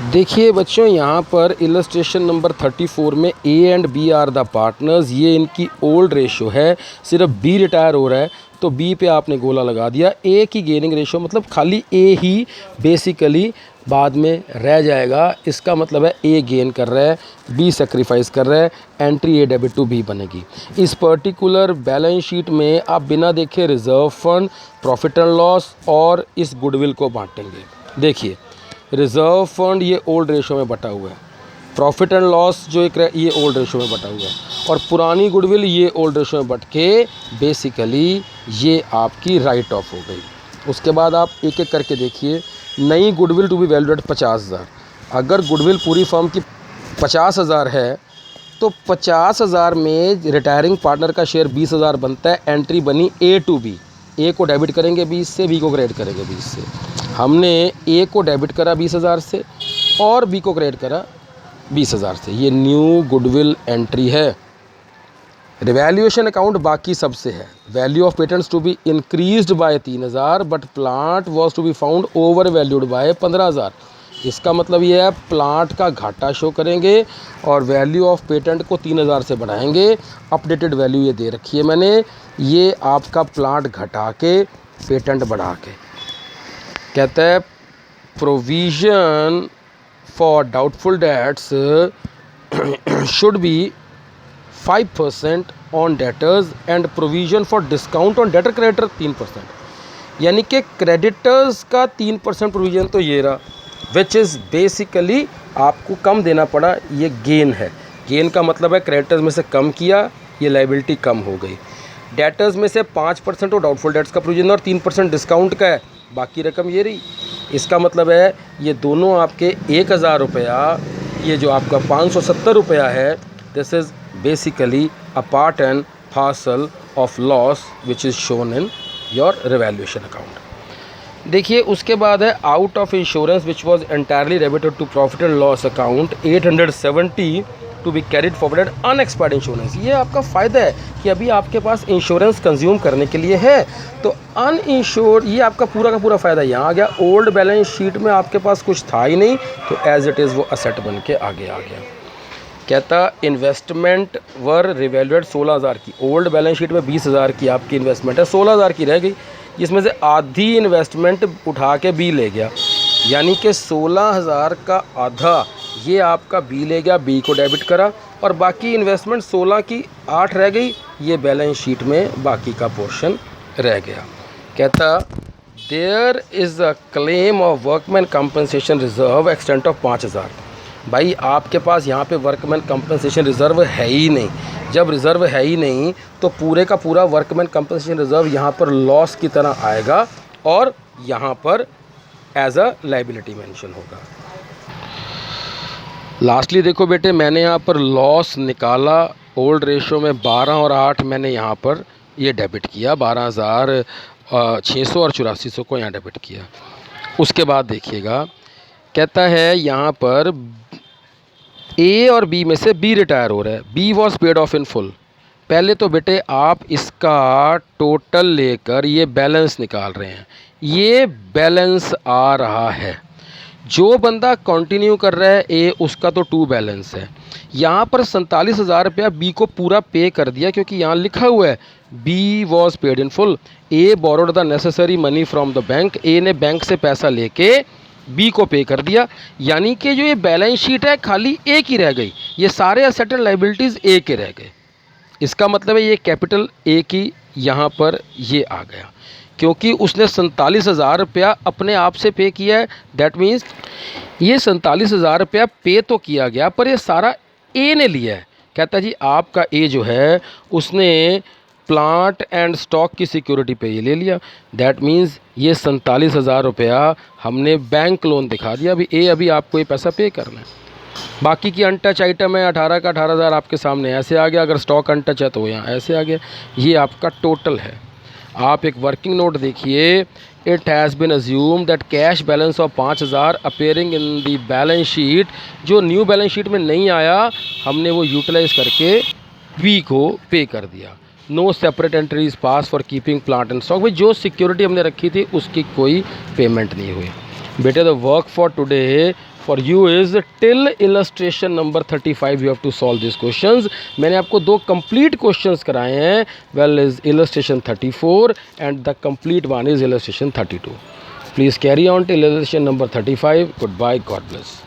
देखिए बच्चों, यहाँ पर इलस्ट्रेशन नंबर 34 में A and B are the partners, ये इनकी ओल्ड रेशो है। सिर्फ बी रिटायर हो रहा है तो बी पे आपने गोला लगा दिया। ए की गेनिंग रेशो मतलब खाली ए ही बेसिकली बाद में रह जाएगा। इसका मतलब है ए गेन कर रहा है, बी सेक्रीफाइस कर रहा है, entry A debit to B बनेगी। इस पर्टिकुलर बैलेंस शीट में आप बिना देखे reserve fund, profit and loss और इस गुडविल को बांटेंगे। देखिए, रिज़र्व फंड ये ओल्ड रेशो में बटा हुआ है, प्रॉफिट एंड लॉस जो एक ये ओल्ड रेशो में बटा हुआ है, और पुरानी गुडविल ये ओल्ड रेशो में बट के बेसिकली ये आपकी राइट ऑफ हो गई। उसके बाद आप एक एक करके देखिए। नई गुडविल टू बी वैल्यूड 50,000। अगर गुडविल पूरी फर्म की 50,000 है तो 50,000 में रिटायरिंग पार्टनर का शेयर 20,000 बनता है। एंट्री बनी ए टू बी, ए को डेबिट करेंगे 20 से, बी को क्रेडिट करेंगे 20 से। हमने ए को डेबिट करा 20,000 से और बी को क्रेडिट करा 20,000 से। ये न्यू गुडविल एंट्री है। रिवैल्यूएशन अकाउंट बाकी सबसे है। Value of patents to be increased by 3,000 but plant was to be found over valued by 15,000। इसका मतलब ये है प्लांट का घाटा शो करेंगे और वैल्यू ऑफ पेटेंट को 3,000 से बढ़ाएंगे। अपडेटेड वैल्यू ये दे रखी है मैंने, ये आपका प्लांट घटा के पेटेंट बढ़ा के। कहता है provision for doubtful debts should be 5% on debtors and provision for discount on debtor creditor 3%। यानी कि क्रेडिटर्स का 3% प्रोविज़न तो ये रहा, विच इज़ बेसिकली आपको कम देना पड़ा। ये गेन है। गेन का मतलब है क्रेडिटर्स में से कम किया, ये लाइबिलिटी कम हो गई। डेटर्स में से 5% और डाउटफुल डेट्स का प्रोविज़न और 3% डिस्काउंट का है, बाकी रकम ये रही। इसका मतलब है ये दोनों आपके 1,000 रुपया, ये जो आपका 570 रुपया है, this is basically a part and parcel of loss which is shown in your revaluation account. देखिए, उसके बाद है out of insurance which was entirely debited to profit and loss account 870 to be carried forward unexpired insurance. ये आपका फ़ायदा है कि अभी आपके पास इंश्योरेंस कंज्यूम करने के लिए है, तो अन इंश्योर्ड, ये आपका पूरा का पूरा फ़ायदा यहाँ आ गया। ओल्ड बैलेंस शीट में आपके पास कुछ था ही नहीं, तो एज इट इज़ वो असेट बन के आगे आ गया। कहता इन्वेस्टमेंट वर रिवैल्यूएड 16,000 की। ओल्ड बैलेंस शीट में 20,000 की आपकी इन्वेस्टमेंट है, 16,000 की रह गई, जिसमें से आधी इन्वेस्टमेंट उठा के बी ले गया। यानी कि 16,000 का आधा ये आपका बी ले गया, बी को डेबिट करा, और बाकी इन्वेस्टमेंट 16 की 8 रह गई, ये बैलेंस शीट में बाकी का पोर्शन रह गया। कहता there is a claim of workman compensation reserve extent of 5,000। भाई आपके पास यहाँ पे वर्कमैन कंपनसेशन रिज़र्व है ही नहीं। जब रिज़र्व है ही नहीं तो पूरे का पूरा वर्कमैन कंपनसेशन रिज़र्व यहाँ पर लॉस की तरह आएगा और यहाँ पर एज अ लाइबिलिटी मेंशन होगा। लास्टली देखो बेटे, मैंने यहाँ पर लॉस निकाला ओल्ड रेशो में 12 और 8 मैंने यहाँ पर ये डेबिट किया, 12,600 और 8400 को यहाँ डेबिट किया। उसके बाद देखिएगा, कहता है यहाँ पर ए और बी में से बी रिटायर हो रहा है, B was paid off in full. पहले तो बेटे आप इसका टोटल लेकर ये बैलेंस निकाल रहे हैं, ये बैलेंस आ रहा है। जो बंदा कंटिन्यू कर रहा है ए, उसका तो टू बैलेंस है। यहाँ पर 47,000 रुपया बी को पूरा पे कर दिया, क्योंकि यहाँ लिखा हुआ है B was paid in full. A borrowed the necessary money from the bank. A ने बैंक से पैसा लेके बी को पे कर दिया। यानी कि जो ये बैलेंस शीट है खाली ए की रह गई, ये सारे एसेट एंड लाइबिलिटीज़ ए के रह गए। इसका मतलब है ये कैपिटल ए की यहाँ पर ये आ गया, क्योंकि उसने 47,000 रुपया अपने आप से पे किया है। दैट मीन्स ये 47,000 रुपया पे तो किया गया, पर ये सारा ए ने लिया है। कहता है जी आपका ए जो है उसने प्लांट एंड स्टॉक की सिक्योरिटी पे ये ले लिया। दैट मीन्स ये 47,000 रुपया हमने बैंक लोन दिखा दिया। अभी आपको ये पैसा पे करना है। बाकी की अनटच आइटम है 18 का 18,000 आपके सामने ऐसे आ गया। अगर स्टॉक अनटच है तो यहाँ ऐसे आ गया। ये आपका टोटल है। आप एक वर्किंग नोट देखिए। It has been assume that cash balance of 5,000 appearing in the balance sheet, जो न्यू बैलेंस शीट में नहीं आया हमने वो यूटिलाइज करके बी को पे कर दिया। No separate entries pass for keeping plant and stock. भाई जो सिक्योरिटी हमने रखी थी उसकी कोई पेमेंट नहीं हुई। बेटे the work for today for you is till illustration number 35 you have to solve this questions. मैंने आपको 2 कंप्लीट क्वेश्चंस कराए हैं। Well is illustration 34 and the complete one is illustration 32। Please carry on till illustration number 35। Goodbye, God bless.